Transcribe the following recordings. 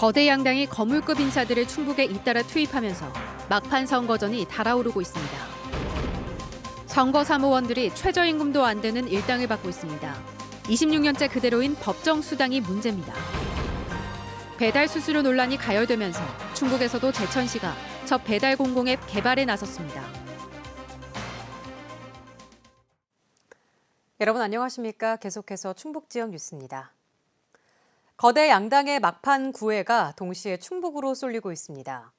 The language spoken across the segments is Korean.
거대 양당이 거물급 인사들을 충북에 잇따라 투입하면서 막판 선거전이 달아오르고 있습니다. 선거 사무원들이 최저임금도 안 되는 일당을 받고 있습니다. 26년째 그대로인 법정 수당이 문제입니다. 배달 수수료 논란이 가열되면서 충북에서도 제천시가 첫 배달 공공앱 개발에 나섰습니다. 여러분 안녕하십니까? 계속해서 충북 지역 뉴스입니다. 거대 양당의 막판 구애가 동시에 충북으로 쏠리고 있습니다.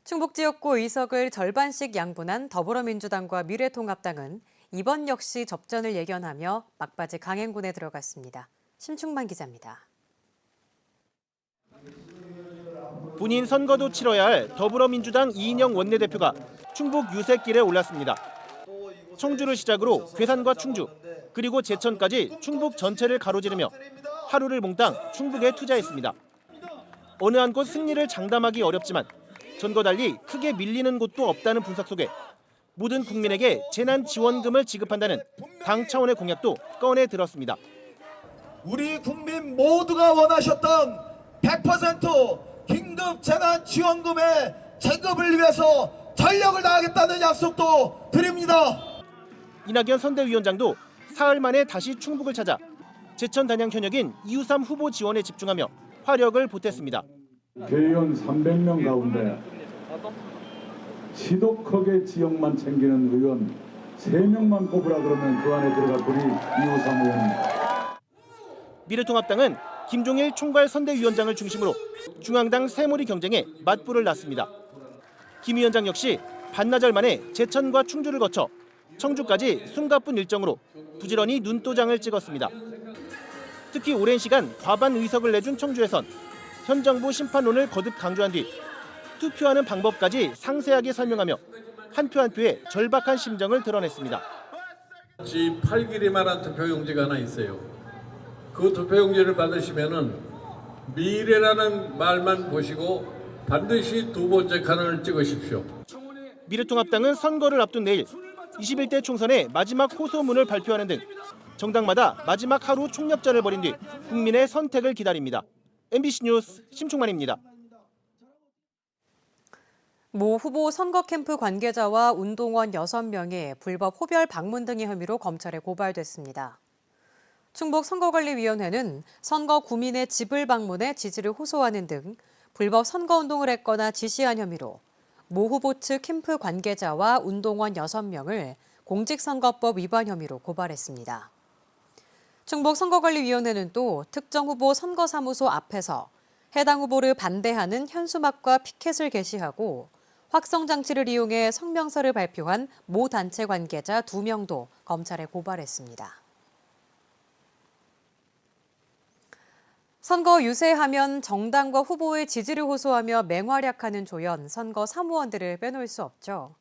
충북 지역구 의석을 절반씩 양분한 더불어민주당과 미래통합당은 이번 역시 접전을 예견하며 막바지 강행군에 들어갔습니다. 심충만 기자입니다. 본인 선거도 치러야 할 더불어민주당 이인영 원내대표가 충북 유색길에 올랐습니다. 청주를 시작으로 괴산과 충주, 그리고 제천까지 충북 전체를 가로지르며 하루를 몽땅 충북에 투자했습니다. 어느 한 곳 승리를 장담하기 어렵지만 전과 달리 크게 밀리는 곳도 없다는 분석 속에 모든 국민에게 재난 지원금을 지급한다는 당 차원의 공약도 꺼내 들었습니다. 우리 국민 모두가 원하셨던 100% 긴급 재난 지원금의 제급을 위해서 전력을 다하겠다는 약속도 드립니다. 이낙연 선대위원장도 사흘 만에 다시 충북을 찾아 제천 단양 현역인 이우삼 후보 지원에 집중하며 화력을 보탰습니다. 개의원 300명 가운데 지독하게 지역만 챙기는 의원 3명만 꼽으라 그러면 그 안에 들어갈 분이 이우삼 의원입니다. 미래통합당은 김종일 총괄 선대위원장을 중심으로 중앙당 새몰이 경쟁에 맞불을 놨습니다. 김 위원장 역시 반나절 만에 제천과 충주를 거쳐 청주까지 숨가쁜 일정으로 부지런히 눈도장을 찍었습니다. 특히 오랜 시간 과반 의석을 내준 청주에선 현 정부 심판론을 거듭 강조한 뒤 투표하는 방법까지 상세하게 설명하며 한 표 한 표의 절박한 심정을 드러냈습니다. 8길이만한 투표용지가 하나 있어요. 그 투표용지를 받으시면은 미래라는 말만 보시고 반드시 두 번째 칸을 찍으십시오. 미래통합당은 선거를 앞둔 내일 21대 총선의 마지막 호소문을 발표하는 등 정당마다 마지막 하루 총력전을 벌인 뒤 국민의 선택을 기다립니다. MBC 뉴스 심충만입니다. 모 후보 선거 캠프 관계자와 운동원 6명이 불법 호별 방문 등의 혐의로 검찰에 고발됐습니다. 충북 선거관리위원회는 선거 구민의 집을 방문해 지지를 호소하는 등 불법 선거운동을 했거나 지시한 혐의로 모 후보 측 캠프 관계자와 운동원 6명을 공직선거법 위반 혐의로 고발했습니다. 충북 선거관리위원회는 또 특정 후보 선거사무소 앞에서 해당 후보를 반대하는 현수막과 피켓을 게시하고 확성장치를 이용해 성명서를 발표한 모 단체 관계자 2명도 검찰에 고발했습니다. 선거 유세하면 정당과 후보의 지지를 호소하며 맹활약하는 조연, 선거 사무원들을 빼놓을 수 없죠.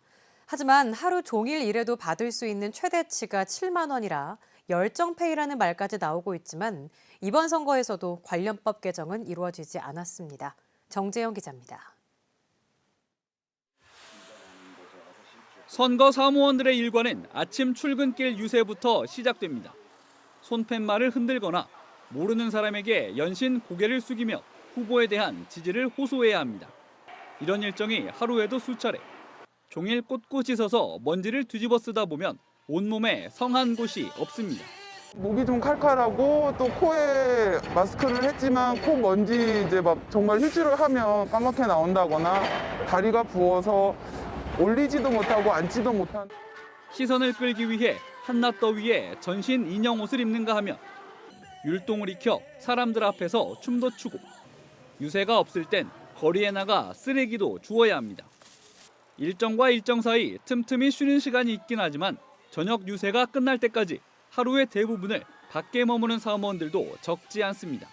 하지만 하루 종일 일해도 받을 수 있는 최대치가 7만 원이라 열정페이라는 말까지 나오고 있지만 이번 선거에서도 관련법 개정은 이루어지지 않았습니다. 정재영 기자입니다. 선거 사무원들의 일과는 아침 출근길 유세부터 시작됩니다. 손팻말을 흔들거나 모르는 사람에게 연신 고개를 숙이며 후보에 대한 지지를 호소해야 합니다. 이런 일정이 하루에도 수차례. 종일 꼿꼿이 서서 먼지를 뒤집어 쓰다 보면 온몸에 성한 곳이 없습니다. 목이 좀 칼칼하고 또 코에 마스크를 했지만 코 먼지 이제 막 정말 휴지를 하면 까맣게 나온다거나 다리가 부어서 올리지도 못하고 앉지도 못한. 시선을 끌기 위해 한낮 더위에 전신 인형 옷을 입는가 하면 율동을 익혀 사람들 앞에서 춤도 추고 유세가 없을 땐 거리에 나가 쓰레기도 주워야 합니다. 일정과 일정 사이 틈틈이 쉬는 시간이 있긴 하지만 저녁 유세가 끝날 때까지 하루의 대부분을 밖에 머무는 사무원들도 적지 않습니다.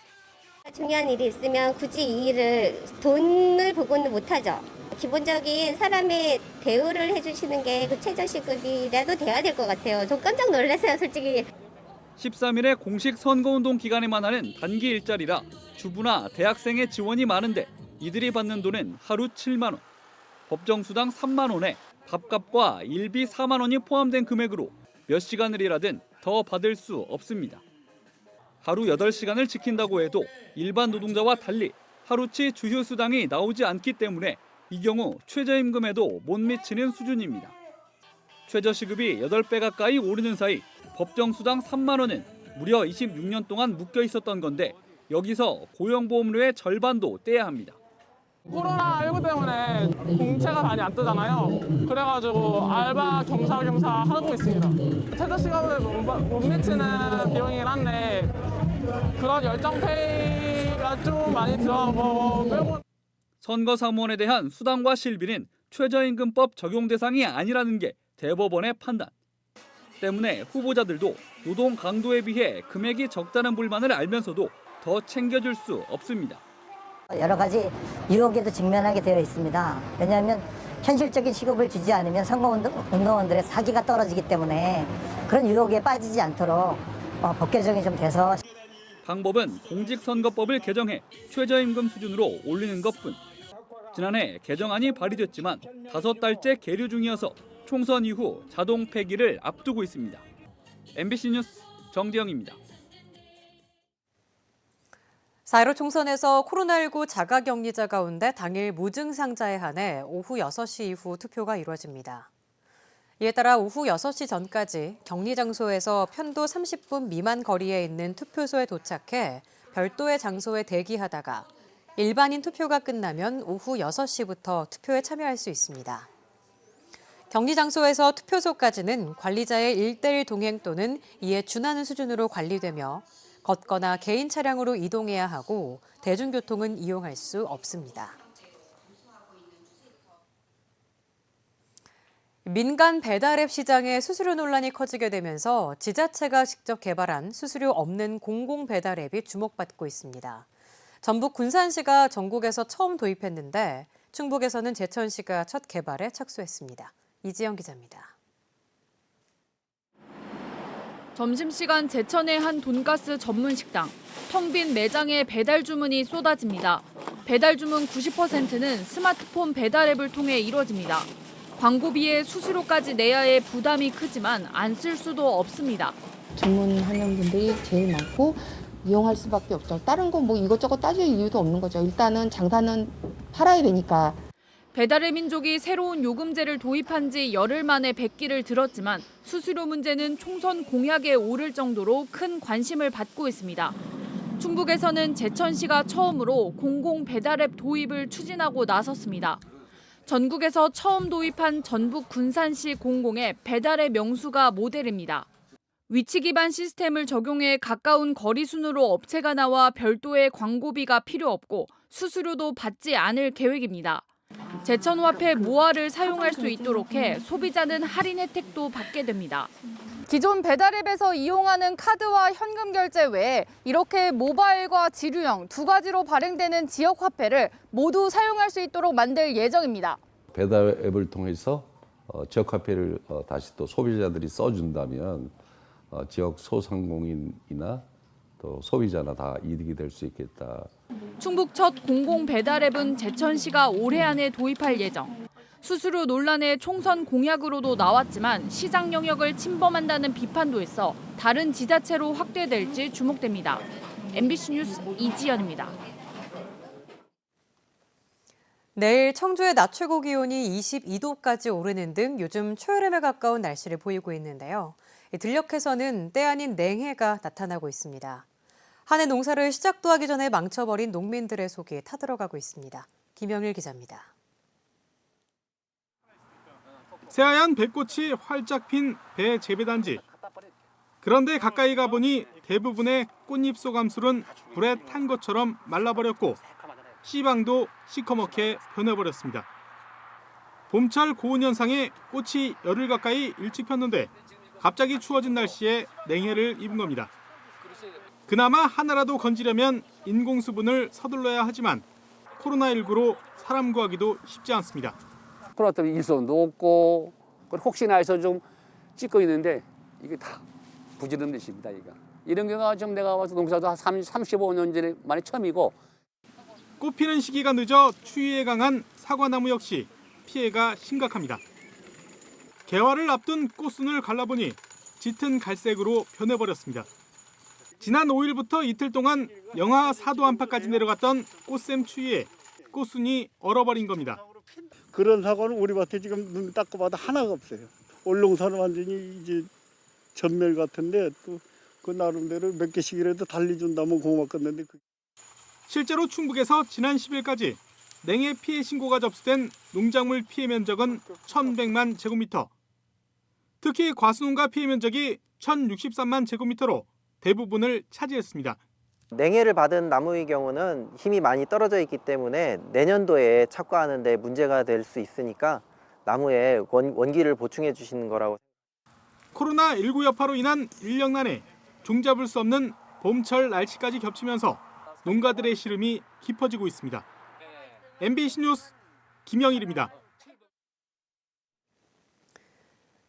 중요한 일이 있으면 굳이 이 일을 돈을 보고는 못하죠. 기본적인 사람의 대우를 해주시는 게 그 최저시급이라도 돼야 될 것 같아요. 좀 깜짝 놀랐어요, 솔직히. 13일에 공식 선거운동 기간에만 하는 단기 일자리라 주부나 대학생의 지원이 많은데 이들이 받는 돈은 하루 7만 원. 법정수당 3만 원에 밥값과 일비 4만 원이 포함된 금액으로 몇 시간을 일하든 더 받을 수 없습니다. 하루 8시간을 지킨다고 해도 일반 노동자와 달리 하루치 주휴 수당이 나오지 않기 때문에 이 경우 최저임금에도 못 미치는 수준입니다. 최저시급이 8배 가까이 오르는 사이 법정 수당 3만 원은 무려 26년 동안 묶여 있었던 건데 여기서 고용보험료의 절반도 떼야 합니다. 코로나19 때문에 공채가 많이 안 뜨잖아요. 그래가지고 알바 겸사겸사 하고 있습니다. 최저시급을 못 미치는 비용이긴 한데 그런 열정페이가 좀 많이 들어가고 선거사무원에 대한 수당과 실비는 최저임금법 적용 대상이 아니라는 게 대법원의 판단. 때문에 후보자들도 노동 강도에 비해 금액이 적다는 불만을 알면서도 더 챙겨줄 수 없습니다. 여러 가지 유혹에도 직면하게 되어 있습니다. 왜냐하면 현실적인 시급을 주지 않으면 선거운동원들의 사기가 떨어지기 때문에 그런 유혹에 빠지지 않도록 법 개정이 좀 돼서 방법은 공직선거법을 개정해 최저임금 수준으로 올리는 것뿐. 지난해 개정안이 발의됐지만 5달째 계류 중이어서 총선 이후 자동 폐기를 앞두고 있습니다. MBC 뉴스 정대영입니다. 4.15 총선에서 코로나19 자가격리자 가운데 당일 무증상자에 한해 오후 6시 이후 투표가 이루어집니다. 이에 따라 오후 6시 전까지 격리 장소에서 편도 30분 미만 거리에 있는 투표소에 도착해 별도의 장소에 대기하다가 일반인 투표가 끝나면 오후 6시부터 투표에 참여할 수 있습니다. 격리 장소에서 투표소까지는 관리자의 1:1 동행 또는 이에 준하는 수준으로 관리되며 걷거나 개인 차량으로 이동해야 하고 대중교통은 이용할 수 없습니다. 민간 배달앱 시장에 수수료 논란이 커지게 되면서 지자체가 직접 개발한 수수료 없는 공공 배달앱이 주목받고 있습니다. 전북 군산시가 전국에서 처음 도입했는데 충북에서는 제천시가 첫 개발에 착수했습니다. 이지영 기자입니다. 점심시간 제천의 한 돈가스 전문 식당. 텅 빈 매장에 배달 주문이 쏟아집니다. 배달 주문 90%는 스마트폰 배달 앱을 통해 이루어집니다. 광고비에 수수료까지 내야 해 부담이 크지만 안 쓸 수도 없습니다. 주문하는 분들이 제일 많고 이용할 수밖에 없죠. 다른 거 뭐 이것저것 따질 이유도 없는 거죠. 일단은 장사는 팔아야 되니까. 배달의 민족이 새로운 요금제를 도입한 지 열흘 만에 백기를 들었지만 수수료 문제는 총선 공약에 오를 정도로 큰 관심을 받고 있습니다. 충북에서는 제천시가 처음으로 공공 배달앱 도입을 추진하고 나섰습니다. 전국에서 처음 도입한 전북 군산시 공공앱 배달의 명수가 모델입니다. 위치 기반 시스템을 적용해 가까운 거리 순으로 업체가 나와 별도의 광고비가 필요 없고 수수료도 받지 않을 계획입니다. 제천화폐 모아를 사용할 수 있도록 해 소비자는 할인 혜택도 받게 됩니다. 기존 배달앱에서 이용하는 카드와 현금 결제 외에 이렇게 모바일과 지류형 두 가지로 발행되는 지역 화폐를 모두 사용할 수 있도록 만들 예정입니다. 배달 앱을 통해서 지역 화폐를 다시 또 소비자들이 써준다면 지역 소상공인이나 또 소비자나 다 이득이 될 수 있겠다. 충북 첫 공공 배달 앱은 제천시가 올해 안에 도입할 예정. 수수료 논란의 총선 공약으로도 나왔지만 시장 영역을 침범한다는 비판도 있어 다른 지자체로 확대될지 주목됩니다. MBC 뉴스 이지연입니다. 내일 청주의 낮 최고 기온이 22도까지 오르는 등 요즘 초여름에 가까운 날씨를 보이고 있는데요. 들녘에서는 때 아닌 냉해가 나타나고 있습니다. 한 해 농사를 시작도 하기 전에 망쳐버린 농민들의 속이 타들어가고 있습니다. 김영일 기자입니다. 새하얀 배꽃이 활짝 핀 배 재배단지. 그런데 가까이 가보니 대부분의 꽃잎 소감술은 불에 탄 것처럼 말라버렸고 씨방도 시커멓게 변해버렸습니다. 봄철 고온 현상에 꽃이 열흘 가까이 일찍 폈는데 갑자기 추워진 날씨에 냉해를 입은 겁니다. 그나마 하나라도 건지려면 인공수분을 서둘러야 하지만 코로나19로 사람 구하기도 쉽지 않습니다. 코로나 때문에 일손도 없고 혹시나 해서 좀 찍고 있는데 이게 다 부지런 것입니다. 이런 경우가 좀 내가 와서 농사도 한 35년 전에 만에 처음이고. 꽃 피는 시기가 늦어 추위에 강한 사과나무 역시 피해가 심각합니다. 개화를 앞둔 꽃순을 갈라보니 짙은 갈색으로 변해버렸습니다. 지난 5일부터 이틀 동안 영하 4도 안팎까지 내려갔던 꽃샘 추위에 꽃순이 얼어버린 겁니다. 그런 사고는 우리 밭에 지금 눈 닦고 봐도 하나가 없어요. 올롱사는 완전히 이제 전멸 같은데 또 그 나름대로 몇 개씩이라도 달리준다면 고맙겠는데. 실제로 충북에서 지난 10일까지 냉해 피해 신고가 접수된 농작물 피해 면적은 1,100만 제곱미터. 특히 과수농가 피해 면적이 1,063만 제곱미터로 대부분을 차지했습니다. 냉해를 받은 나무의 경우는 힘이 많이 떨어져 있기 때문에 내년도에 착과하는 데 문제가 될 수 있으니까 나무에 원기를 보충해 주시는 거라고. 코로나19 여파로 인한 인력난에 종잡을 수 없는 봄철 날씨까지 겹치면서 농가들의 시름이 깊어지고 있습니다. MBC 뉴스 김영일입니다.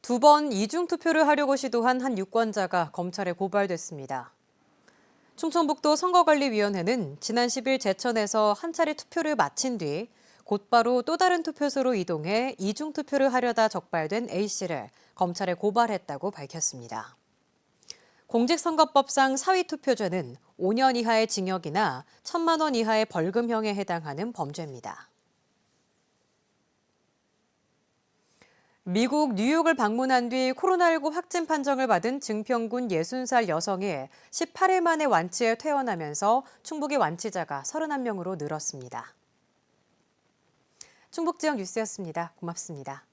2번 이중투표를 하려고 시도한 한 유권자가 검찰에 고발됐습니다. 충청북도 선거관리위원회는 지난 10일 제천에서 한 차례 투표를 마친 뒤 곧바로 또 다른 투표소로 이동해 이중투표를 하려다 적발된 A씨를 검찰에 고발했다고 밝혔습니다. 공직선거법상 사위투표죄는 5년 이하의 징역이나 1,000만 원 이하의 벌금형에 해당하는 범죄입니다. 미국 뉴욕을 방문한 뒤 코로나19 확진 판정을 받은 증평군 60살 여성이 18일 만에 완치해 퇴원하면서 충북의 완치자가 31명으로 늘었습니다. 충북 지역 뉴스였습니다. 고맙습니다.